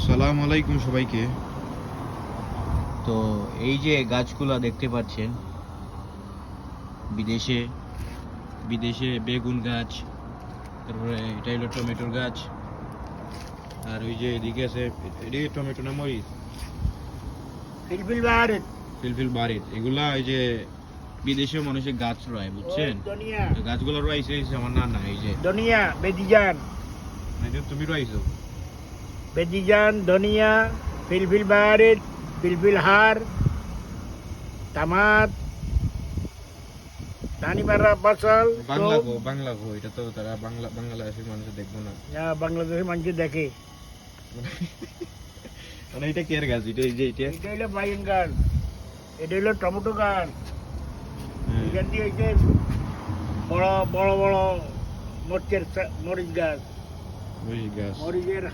সালাম আলাইকুম সবাইকে। তো এই যে গাছগুলা দেখতে পাচ্ছেন, বিদেশে বিদেশে বেগুন গাছ, তারপরে এটা হলো টমেটোর গাছ, আর ওই যে এদিকে আছে এদিকে টমেটো না মরিচ, ফিলফিল বাহারের ফিলফিল বাড়ির, এগুলা এই যে বিদেশে মানুষের গাছ রয়, বুঝছেন? দুনিয়া তো গাছগুলো রয়েছে আমার নানা, এই যে দুনিয়া বেদিজান তুমি রয়েছো। বেদিজান ধনিয়া ফিলফিল বাহারের ফিলফিল হার টামাট ধানিমারা ফসল বাংলা গো, এটা তো তারা বাংলাদেশের মানুষ দেখবো না। বাংলাদেশের মানুষ দেখে। মানে এটা কেয়ার গাছ, এটা এই যে এটা এটা হলো বাইগন গাছ, এটা হলো টমেটো গাছ, এখান দিয়ে হচ্ছে বড় বড় বড় মরিচ গাছ, মরিচ গাছ। মরিচের